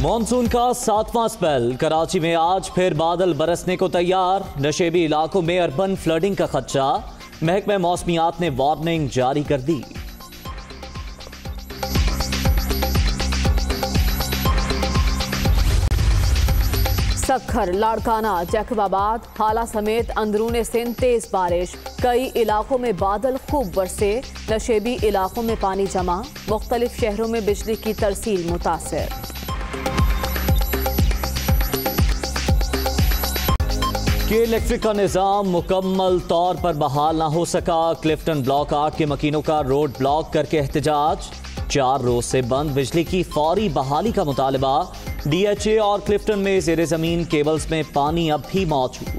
Monsoon का 7वां spell. Karachi में आज फिर बादल बरसने को तैयार। नशेबी इलाकों में अर्बन फ्लडिंग का खदशा। महकमा मौसमियात ने वार्निंग जारी कर दी। सखर, लाड़काना, जैकबाबाद, हाला समेत अंदरूने सिंध तेज बारिश। कई इलाकों में बादल खूब बरसे। नशेबी इलाकों में पानी जमा। मुख्तलिफ शहरों में बिजली की तरसील मुतासिर। के इलेक्ट्रिक का निज़ाम मुकम्मल तौर पर बहाल ना हो सका। क्लिफ्टन ब्लॉक 8 के मकीनों का रोड ब्लॉक करके एहतजाज। 4 रोज से बंद बिजली की फौरी बहाली का मुतालबा। DHA और क्लिफ्टन में ज़ेरे ज़मीन केबल्स में पानी अब भी मौजूद।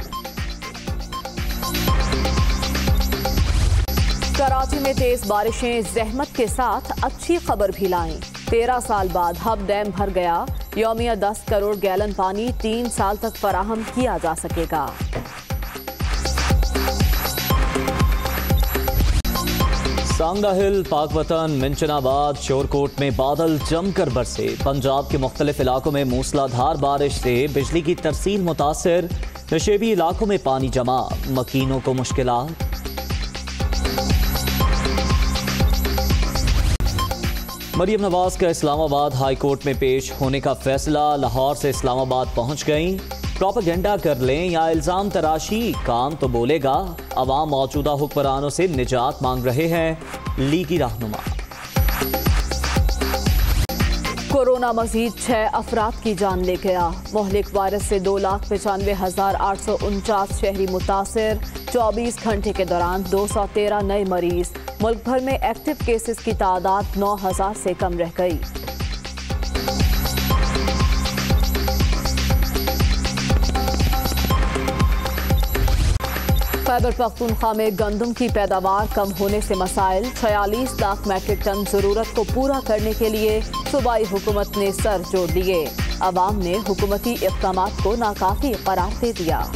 कराची में तेज बारिशें जहमत के साथ अच्छी खबर भी लाईं। 13 साल बाद हब डैम भर गया। यौमिया 10 करोड़ गैलन पानी 3 साल तक फराहम किया जा सकेगा। सांगा हिल, पाकवतन, मिंचनाबाद, शोरकोट में बादल जमकर बरसे। पंजाब के मुख्तलिफ इलाकों में मूसलाधार बारिश से बिजली की तरसील मुतासिर। नशेबी इलाकों में पानी जमा। मकीनों को मुश्किलात। मरियम नवाज का इस्लामाबाद हाई कोर्ट में पेश होने का फैसला। लाहौर से इस्लामाबाद पहुंच गईं। प्रोपेगेंडा कर लें या इल्जाम तराशी, काम तो बोलेगा। अवाम मौजूदा हुक्मरानों से निजात मांग रहे हैं। लीगी रहनुमा। कोरोना मजीद 6 अफराद की जान ले गया। मोहलिक वायरस से 2,95,849 शहरी मुतासिर। 24 घंटे के दौरान 213 नए मरीज। मुल्क भर में एक्टिव केसेस की तादाद 9,000 से कम रह गई। खैबर पख्तूनख्वा में गंदम की पैदावार कम होने से मसाइल। 46 लाख मैट्रिक टन जरूरत को पूरा करने के लिए सूबाई हुकूमत ने सर जोड़ दिए। अवाम ने हुकूमती इक़दामात को नाकाफी करार दे दिया।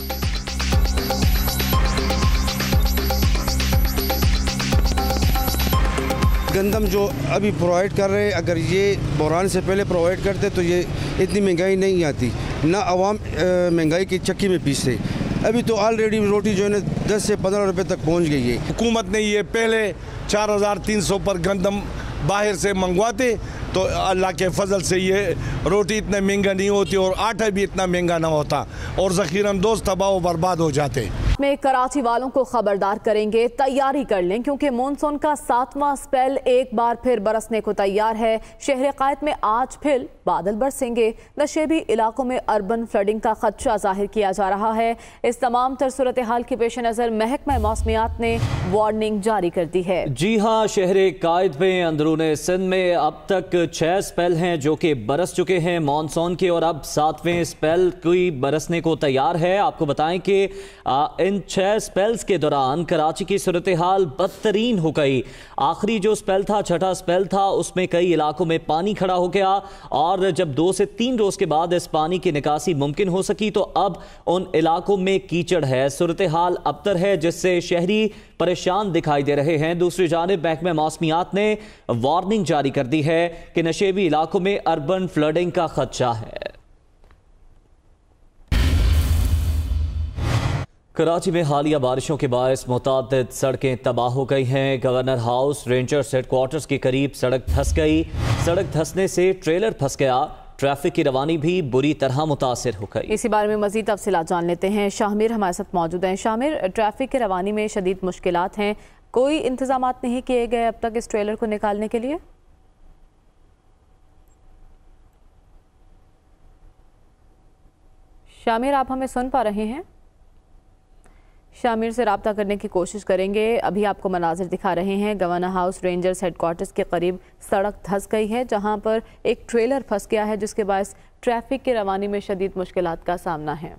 गंदम जो अभी प्रोवाइड कर रहे हैं, अगर ये बहरान से पहले प्रोवाइड करते तो ये इतनी महंगाई नहीं आती, ना अवाम महंगाई की चक्की में पीसते। अभी तो ऑलरेडी रोटी जो है ना 10 से 15 रुपए तक पहुंच गई है। हुकूमत ने ये पहले 4,300 पर गंदम बाहर से मंगवाते तो अल्लाह के फजल से ये रोटी इतना महंगा नहीं होती और आटा भी इतना महंगा ना होता और ज़ख़ीरंदोज़ तबाह बर्बाद हो जाते। में कराची वालों को खबरदार करेंगे, तैयारी कर लें क्योंकि मॉनसून का 7वां स्पेल एक बार फिर बरसने को तैयार है। शहर कायद में आज फिर बादल बरसेंगे। नशेबी इलाकों में अर्बन फ्लडिंग का खदशा जाहिर किया जा रहा है। इस तमाम तर सूरत हाल के पेश नज़र महकमा मौसमियात ने वार्निंग जारी कर दी है। जी हाँ, शहर कायद में अंदरूने सिंध में अब तक 6 स्पेल हैं जो कि बरस चुके हैं मॉनसून के, और अब 7वें स्पेल कोई बरसने को तैयार है। आपको बताएं कि इन 6 स्पेल्स के दौरान कराची की सूरत हाल बदतरीन हो गई। आखिरी जो स्पेल था, 6ठा स्पेल था, उसमें कई इलाकों में पानी खड़ा हो गया और जब 2 से 3 रोज के बाद इस पानी की निकासी मुमकिन हो सकी तो अब उन इलाकों में कीचड़ है। सूरत हाल अबतर है जिससे शहरी परेशान दिखाई दे रहे हैं। दूसरी जानिब महकमा मौसमियात ने वार्निंग जारी कर दी है कि नशेबी इलाकों में अर्बन फ्लडिंग का खदशा है। कराची में हालिया बारिशों के बायस मुतादिद सड़कें तबाह हो गई हैं। गवर्नर हाउस रेंजर्स हेडक्वार्टर्स के करीब सड़क धंस गई। सड़क धंसने से ट्रेलर फंस गया। ट्रैफिक की रवानी भी बुरी तरह मुतासिर हो गई। इसी बारे में मजीद तफसीलात जान लेते हैं। शामिर हमारे साथ मौजूद हैं। शामिर, ट्रैफिक की रवानी में शदीद मुश्किलात हैं, कोई इंतजामात नहीं किए गए अब तक इस ट्रेलर को निकालने के लिए? शामिर, आप हमें सुन पा रहे हैं? शामिर से रब्ता करने की कोशिश करेंगे। अभी आपको मनाजिर दिखा रहे हैं। गवर्नर हाउस रेंजर्स हेडक्वार्टर्स के करीब सड़क धंस गई है जहां पर एक ट्रेलर फंस गया है जिसके बायस ट्रैफिक की रवानी में शदीद मुश्किलात का सामना है।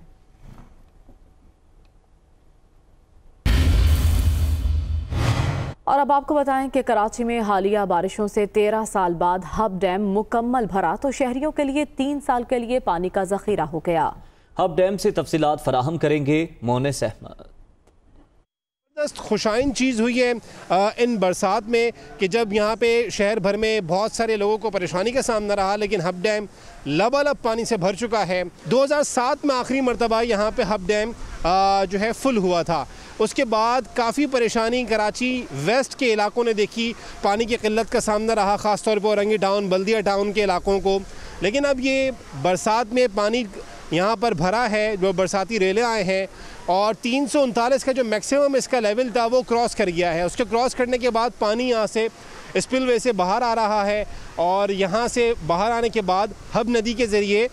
और अब आपको बताएं कि कराची में हालिया बारिशों से 13 साल बाद हब डैम मुकम्मल भरा तो शहरियों के लिए 3 साल के लिए पानी का जखीरा हो गया। हब डैम से तफसीलात फराहम करेंगे मोनिस अहमद। खुशाइन चीज़ हुई है इन बरसात में कि जब यहाँ पे शहर भर में बहुत सारे लोगों को परेशानी का सामना रहा, लेकिन हब डैम लबालब पानी से भर चुका है। 2007 में आखिरी मरतबा यहाँ पे हब डैम जो है फुल हुआ था। उसके बाद काफ़ी परेशानी कराची वेस्ट के इलाकों ने देखी, पानी की किल्लत का सामना रहा, ख़ासतौर पर औरंगी टाउन, बल्दिया टाउन के इलाकों को। लेकिन अब ये बरसात में पानी यहाँ पर भरा है, जो बरसाती रेले आए हैं, और 339 का जो मैक्सिमम इसका लेवल था वो क्रॉस कर गया है। उसके क्रॉस करने के बाद पानी यहाँ से स्पिलवे से बाहर आ रहा है और यहाँ से बाहर आने के बाद हब नदी के ज़रिए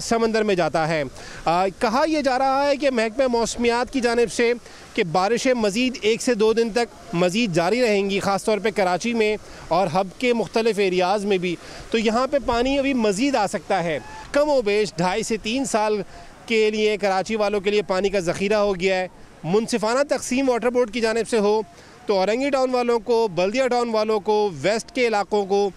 समंदर में जाता है। कहा यह जा रहा है कि महकमा मौसमियात की जानिब से कि बारिशें मज़ीद 1 से 2 दिन तक मज़ीद जारी रहेंगी, ख़ास तौर पे कराची में और हब के मुख्तलिफ़ एरियाज़ में भी। तो यहाँ पे पानी अभी मज़ीद आ सकता है। कम व बेश 2.5 से 3 साल के लिए कराची वालों के लिए पानी का ज़ख़ीरा हो गया है। मुनसिफ़ाना तक़सीम वाटर बोर्ड की जानिब से हो तो औरंगी टाउन वालों को, बल्दिया टाउन वालों को, वेस्ट के इलाकों को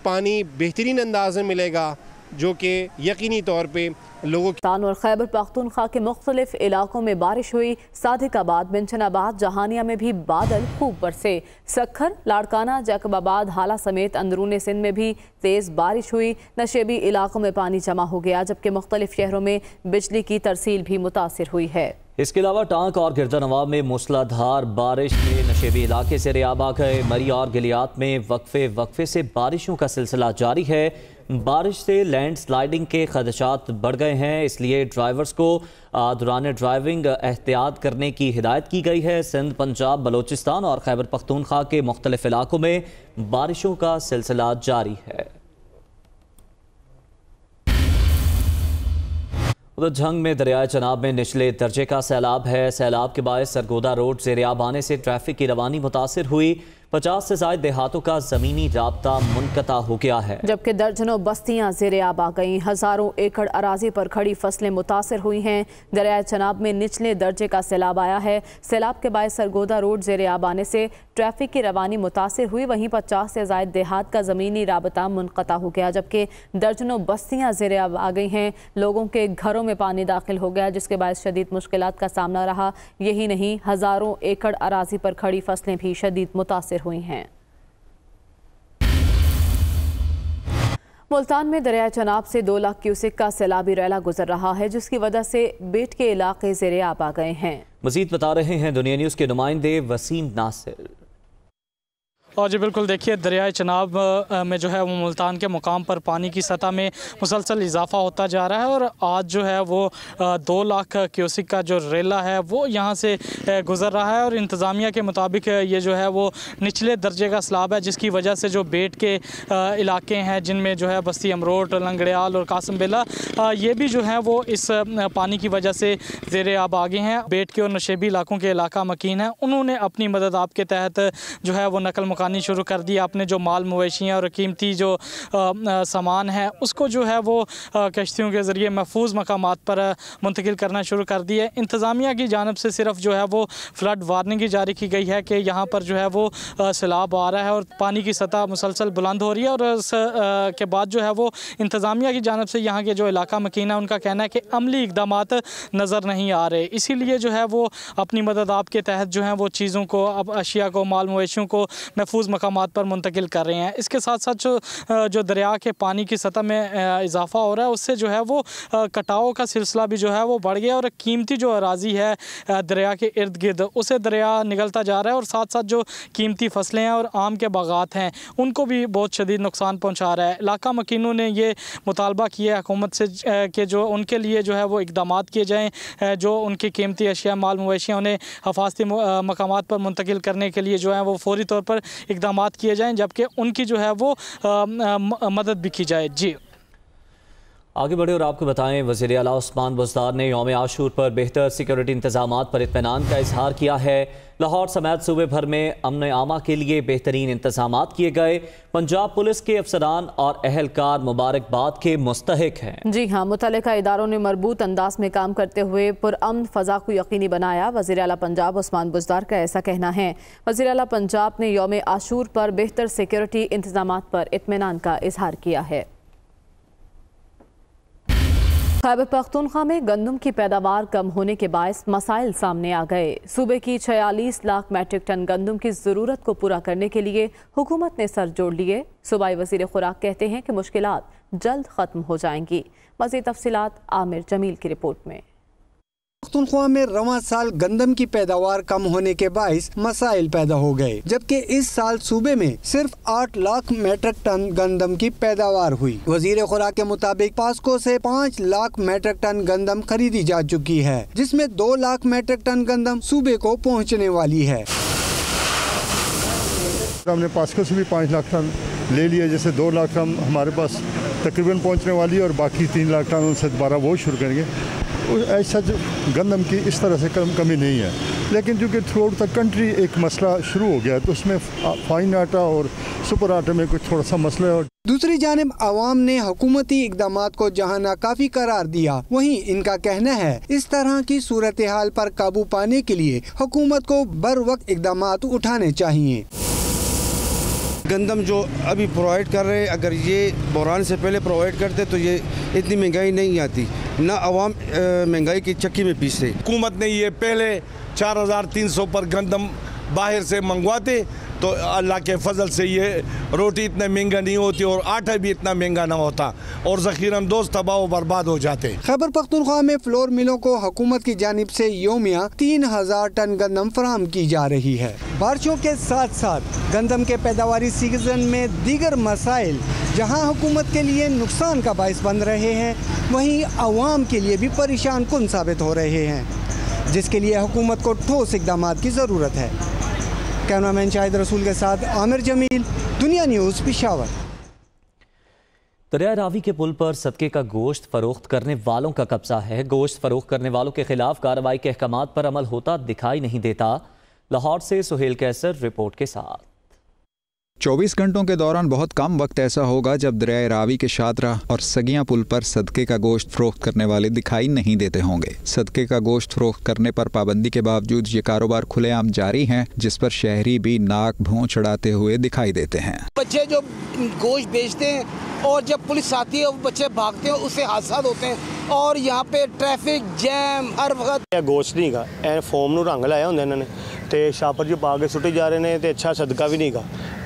पानी बेहतरीन अंदाज में मिलेगा, जो कि यकीनी तौर पे लोगों तान और खैबर पख्तूनख्वा के मुख्तलिफ इलाकों में बारिश हुई। सादिकाबाद, बिंचनाबाद, जहानिया में भी बादल खूब बरसे। सखर, लाड़काना, जैकबाबाद, हाला समेत अंदरूनी सिंध में भी तेज़ बारिश हुई। नशेबी इलाकों में पानी जमा हो गया, जबकि मुख्तलिफ शहरों में बिजली की तरसील भी मुतासिर हुई है। इसके अलावा टांक और गिरजा नवाब में मूसलाधार बारिश के नशेबी इलाके से रेयाब आ गए। मरी और गिलियात में वक्फे से बारिशों का सिलसिला जारी है। बारिश से लैंड स्लाइडिंग के खदशात बढ़ गए हैं, इसलिए ड्राइवर्स को दौरान ड्राइविंग एहतियात करने की हिदायत की गई है। सिंध, पंजाब, बलोचिस्तान और खैबर पख्तूनख्वा के मुख्तलिफ इलाकों में बारिशों का सिलसिला जारी है। उधर झंग में दरियाए चनाब में निचले दर्जे का सैलाब है। सैलाब के बायस सरगोदा रोड ज़ेर-ए-आब आने से ट्रैफिक की रवानी मुतासिर हुई। 50 से ज़ायद देहातों का ज़मीनी राब्ता मुनक़ता हो गया है, जबकि दर्जनों बस्तियां ज़ेर-ए-आब आ गईं। हज़ारों एकड़ अराजी पर खड़ी फसलें मुतासिर हुई हैं। दरियाए चनाब में निचले दर्जे का सैलाब आया है। सैलाब के बायस सरगोदा रोड ज़ेर-ए-आब आने से ट्रैफिक की रवानी मुतासिर हुई। वहीं 50 से ज़ायद देहात का ज़मीनी राब्ता मुनक़ता हो गया, जबकि दर्जनों बस्तियां ज़ेर-ए-आब आ गई हैं। लोगों के घरों में पानी दाखिल हो गया, जिसके बायस शदीद मुश्किलात का सामना रहा। यही नहीं, हज़ारों एकड़ अराजी पर खड़ी फसलें भी शदीद मुतासिर हुई हैं। मुल्तान में दरिया चनाब से 2 लाख क्यूसेक का सैलाबी रैला गुजर रहा है, जिसकी वजह से बेट के इलाके ज़ेर-ए-आब आ गए हैं। मजीद बता रहे हैं दुनिया न्यूज़ के नुमाइंदे वसीम नासिर। और जी बिल्कुल, देखिए दरियाए चनाब में जो है वो मुल्तान के मुकाम पर पानी की सतह में मुसलसल इजाफा होता जा रहा है और आज जो है वो 2 लाख क्यूसेक का जो रेला है वो यहाँ से गुज़र रहा है। और इंतज़ामिया के मुताबिक ये जो है वो निचले दर्जे का सैलाब है, जिसकी वजह से जो बेट के इलाके हैं जिनमें जो है बस्ती अमरोट, लंगड़ियाल और कासम बेला, ये भी जो है वो इस पानी की वजह से ज़ेर-ए-आब आ गए हैं। बेट के और नशेबी इलाकों के इलाका मकीन हैं, उन्होंने अपनी मदद आपके तहत जो है वो नकल मुकानी शुरू कर दी। आपने जो माल मवेशियाँ और कीमती जो सामान है उसको जो है वो कश्तियों के ज़रिए महफूज मकामात पर मुंतकिल करना शुरू कर दिए। इंतज़ामिया की जानब से सिर्फ जो है वो फ्लड वार्निंग जारी की गई है कि यहाँ पर जो है वो सैलाब आ रहा है और पानी की सतह मुसलसल बुलंद हो रही है। और इस के बाद जो है वो इंतज़ामिया की जानब से यहाँ के जो इलाका मकीन है उनका कहना है कि अमली इक़दामात नज़र नहीं आ रहे, इसीलिए जो है वो अपनी मदद आपके तहत जो है वो चीज़ों को, अब अशिया को, माल मवेशियों को महफूज मकामात पर मुंतकिल कर रहे हैं। इसके साथ साथ जो दरिया के पानी की सतह में इजाफा हो रहा है उससे जो है वो कटाव का सिलसिला भी जो है वो बढ़ गया और कीमती जो अराजी है दरिया के इर्द गिर्द उसे दरिया निगलता जा रहा है और साथ साथ जो कीमती फसलें हैं और आम के बागात हैं उनको भी बहुत शदीद नुकसान पहुँचा रहा है। इलाका मकीनों ने ये मुतालबा किया है हुकूमत से कि जो उनके लिए जो है वो इक़दामात किए जाएँ, जो उनकी कीमती अशिया, माल मवेशियाँ उन्हें हफाजती मकामात पर मुंतकिल करने के लिए जो है वो फौरी तौर पर इक़दामात किए जाएं, जबकि उनकी जो है वो मदद भी की जाए। जी आगे बढ़े और आपको बताएं, वज़ीर आला उस्मान बुज़दार ने यौम आशूर पर बेहतर सिक्योरिटी इंतजामात पर इत्मीनान का इजहार किया है। लाहौर समेत सूबे भर में अमन आमा के लिए बेहतरीन इंतजामात किए गए। पंजाब पुलिस के अफसरान और अहलकार मुबारकबाद के मुस्तहिक हैं। जी हाँ, मुतल्लिका इदारों ने मरबूत अंदाज में काम करते हुए पुरअमन फ़ज़ा को यकीनी बनाया। वज़ीर आला पंजाब उस्मान बुज़दार का ऐसा कहना है। वज़ीर आला पंजाब ने यौम आशूर पर बेहतर सिक्योरिटी इंतजामात पर इत्मीनान का इजहार किया है। खैबर पख्तूनख्वा में गंदम की पैदावार कम होने के बायस मसाइल सामने आ गए। सूबे की 46 लाख मैट्रिक टन गंदम की जरूरत को पूरा करने के लिए हुकूमत ने सर जोड़ लिए। सूबाई वजीर खुराक कहते हैं कि मुश्किलात जल्द खत्म हो जाएंगी। मज़ीद तफसीलात आमिर जमील की रिपोर्ट में। पख्तूनख्वा में रवां साल गंदम की पैदावार कम होने के बाइस मसाइल पैदा हो गए, जबकि इस साल सूबे में सिर्फ 8 लाख मैट्रिक टन गंदम की पैदावार हुई। वजीर खुराक के मुताबिक पास्को से 5 लाख मैट्रिक टन गंदम खरीदी जा चुकी है, जिसमें 2 लाख मैट्रिक टन गंदम सूबे को पहुँचने वाली है। हमने पास्को से भी 5 लाख टन ले लिया, जैसे 2 लाख टन हमारे पास तकरीबन पहुँचने वाली है और बाकी 3 लाख टन उनसे दोबारा वो शुरू करेंगे। ऐसा गंदम की इस तरह से कमी नहीं है, लेकिन चूँकि थ्रू आउट द कंट्री एक मसला शुरू हो गया है, तो उसमें फाइन आटा और सुपर आटे में कुछ थोड़ा सा मसला है। दूसरी जानिब आवाम ने हुकूमती इक़दामात को जहां नाकाफी करार दिया, वहीं इनका कहना है इस तरह की सूरत हाल पर काबू पाने के लिए हुकूमत को बर वक्त इक़दामात उठाने चाहिए। गंदम जो अभी प्रोवाइड कर रहे हैं, अगर ये बहरान से पहले प्रोवाइड करते तो ये इतनी महंगाई नहीं आती, ना अवाम महंगाई की चक्की में पीसते। हुकूमत ने ये पहले 4300 पर गंदम बाहर से मंगवाते तो अल्लाह के फजल से ये रोटी इतना महंगा नहीं होती और आटा भी इतना महंगा ना होता और ज़ख़ीरंदोज़ तबाह बर्बाद हो जाते। खैबर पख्तूनख्वा में फ्लोर मिलों को हुकूमत की जानिब से योमिया 3000 टन गंदम फराहम की जा रही है। बारिशों के साथ साथ गंदम के पैदावारी सीजन में दीगर मसाइल जहां हुकूमत के लिए नुकसान का बाइस बन रहे हैं, वहीं अवाम के लिए भी परेशान कुन साबित हो रहे हैं, जिसके लिए हुकूमत को ठोस इक़दामात की ज़रूरत है। कैमरामैन शाहिद रसूल के साथ आमिर जमील, दुनिया न्यूज़, पेशावर। दरिया रावी के पुल पर सदके का गोश्त फरोख्त करने वालों का कब्जा है। गोश्त फरोख्त करने वालों के खिलाफ कार्रवाई के अहकामात पर अमल होता दिखाई नहीं देता। लाहौर से सुहेल कैसर रिपोर्ट के साथ। 24 घंटों के दौरान बहुत कम वक्त ऐसा होगा जब दरिया रावी के शादरा और सगियां पुल पर सदके का गोश्त फरोख्त करने वाले दिखाई नहीं देते होंगे। सदके का गोश्त फरोख्त करने पर पाबंदी के बावजूद ये कारोबार खुलेआम जारी है, जिस पर शहरी भी नाक भौं चढ़ाते हुए दिखाई देते हैं। बच्चे जो गोश्त बेचते हैं और जब पुलिस आती है बच्चे भागते हैं, उससे हादसा होते हैं और यहाँ पे ट्रैफिक जैम हर वक्त। गोश्त नहीं गा फोम नूं रंग लाया होंदा इन्हां ने ते छापर जो पा के सुटे जा रहे हैं, तो अच्छा सदका भी नहीं गा।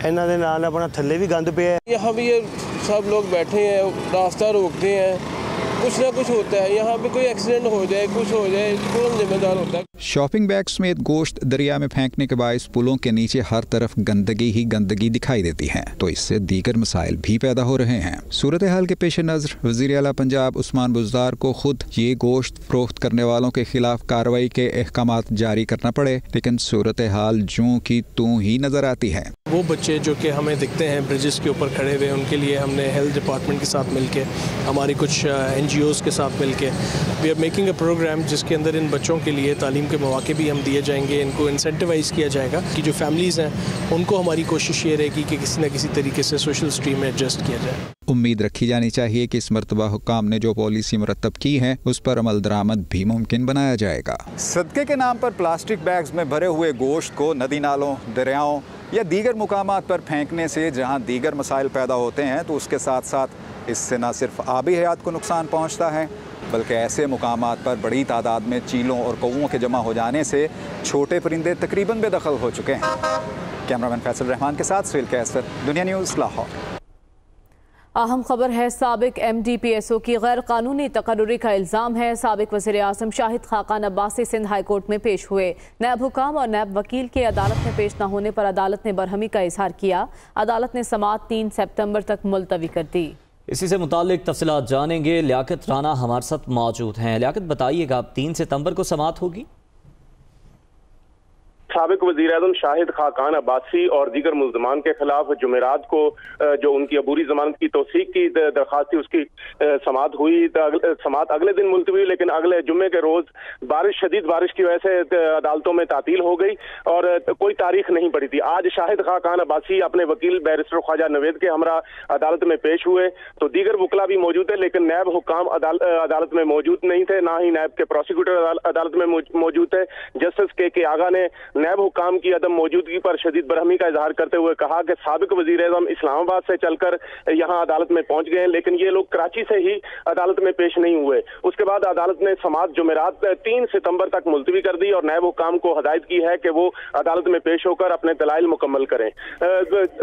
इन्हां दे नाल अपना थल्ले भी गंद पे है। यहाँ भी ये सब लोग बैठे हैं, रास्ता रोकते हैं, कुछ ना कुछ होता है। यहाँ पे कोई एक्सीडेंट हो जाए, कुछ हो जाए, कौन जिम्मेदार होता है? शॉपिंग बैग समेत गोश्त दरिया में फेंकने के बायस पुलों के नीचे हर तरफ गंदगी ही गंदगी दिखाई देती है, तो इससे दीगर मसाइल भी पैदा हो रहे हैं। सूरत हाल के पेश नज़र वज़ीर आला पंजाब उस्मान बुज़दार को खुद ये गोश्त फरोख्त करने वालों के खिलाफ कार्रवाई के अहकामात जारी करना पड़े, लेकिन सूरत हाल जूं की तूं ही नजर आती है। वो बच्चे जो कि हमें दिखते हैं ब्रिजेस के ऊपर खड़े हुए, उनके लिए हमने हेल्थ डिपार्टमेंट के साथ मिलके, हमारी कुछ NGOs के साथ मिलके we are making a program जिसके अंदर इन बच्चों के लिए तालीम के मौके भी हम दिए जाएंगे, इनको इंसेंटिवाइज किया जाएगा कि जो फैमिलीज़ हैं उनको हमारी कोशिश ये रहेगी कि किसी न किसी तरीके से सोशल स्ट्रीम में एडजस्ट किया जाए। उम्मीद रखी जानी चाहिए कि इस मरतबा हुक्काम ने जो पॉलिसी मुरतब की है उस पर अमल दरामद भी मुमकिन बनाया जाएगा। सदके के नाम पर प्लास्टिक बैग्स में भरे हुए गोश्त को नदी नालों, दरियाओं या दीगर मुकामात पर फेंकने से जहां दीगर मसाइल पैदा होते हैं, तो उसके साथ साथ इससे न सिर्फ आबी हयात को नुकसान पहुंचता है, बल्कि ऐसे मुकामात पर बड़ी तादाद में चीलों और कौवों के जमा हो जाने से छोटे परिंदे तकरीबन बेदखल हो चुके हैं। कैमरामैन फैसल रहमान के साथ सुहेल कैसर, दुनिया न्यूज़, लाहौर। अहम खबर है, साबिक MD-PSO की गैर कानूनी तकर्रुरी का इल्ज़ाम है। साबिक वज़ीर आज़म शाहिद खाकान अब्बासी सिंध हाई कोर्ट में पेश हुए। नैब हुकाम और नैब वकील के अदालत में पेश न होने पर अदालत ने बरहमी का इजहार किया। अदालत ने समाअत 3 सितंबर तक मुलतवी कर दी। इसी से मुताल्लिक तफसीलात जानेंगे। लियाकत राना हमारे साथ मौजूद हैं। लियाकत, बताइएगा, 3 सितंबर को समाअत होगी? साबिक वज़ीर-ए-आज़म शाहिद खाकान अब्बासी और दीगर मुल्ज़मान के खिलाफ जुमेरात को जो उनकी अबूरी जमानत की तौसीक की दरख्वास्त थी उसकी समाअत हुई। समाअत अगले दिन मुलतवी हुई, लेकिन अगले जुम्मे के रोज शदीद बारिश की वजह से अदालतों में तातील हो गई और कोई तारीख नहीं पड़ी थी। आज शाहिद खाकान अब्बासी अपने वकील बैरिस्टर ख्वाजा नवेद के हमरा अदालत में पेश हुए, तो दीगर वकला भी मौजूद है, लेकिन नैब हुकाम अदालत में मौजूद नहीं थे, ना ही नैब के प्रोसिक्यूटर अदालत में मौजूद थे। जस्टिस के आगा ने नैब हुकाम की अदम मौजूदगी पर शदीद बरहमी का इजहार करते हुए कहा कि साबिक वज़ीर-ए-आज़म इस्लामाबाद से चलकर यहाँ अदालत में पहुंच गए, लेकिन ये लोग कराची से ही अदालत में पेश नहीं हुए। उसके बाद अदालत ने समाअत जुमेरात 3 सितंबर तक मुलतवी कर दी और नैब हुकाम को हदायत की है कि वो अदालत में पेश होकर अपने दलाइल मुकम्मल करें।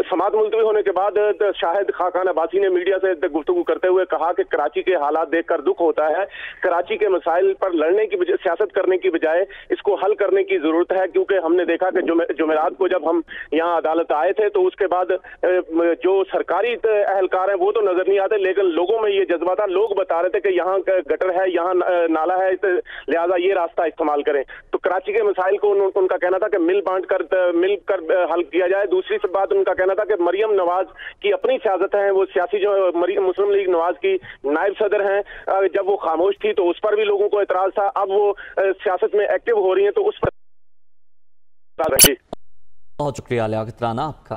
समाअत मुलतवी होने के बाद शाहिद खाकान अब्बासी ने मीडिया से गुफ्तगू करते हुए कहा कि कराची के हालात देखकर दुख होता है। कराची के मसाइल पर लड़ने की सियासत करने की बजाय इसको हल करने की जरूरत है, क्योंकि हमने देखा कि जुमेरात को जब हम यहाँ अदालत आए थे तो उसके बाद जो सरकारी एहलकार हैं वो तो नजर नहीं आते, लेकिन लोगों में ये जज्बा था। लोग बता रहे थे कि यहाँ गटर है, यहाँ नाला है, लिहाजा ये रास्ता इस्तेमाल करें। तो कराची के मसाइल को उनका कहना था कि मिलकर हल किया जाए। दूसरी बात उनका कहना था कि मरियम नवाज की अपनी सियासत है, वो सियासी जो मुस्लिम लीग नवाज की नायब सदर हैं, जब वो खामोश थी तो उस पर भी लोगों को एतराज था। अब वो सियासत में एक्टिव हो रही हैं तो उस पर बहुत शुक्रिया लियाकत राना आपका।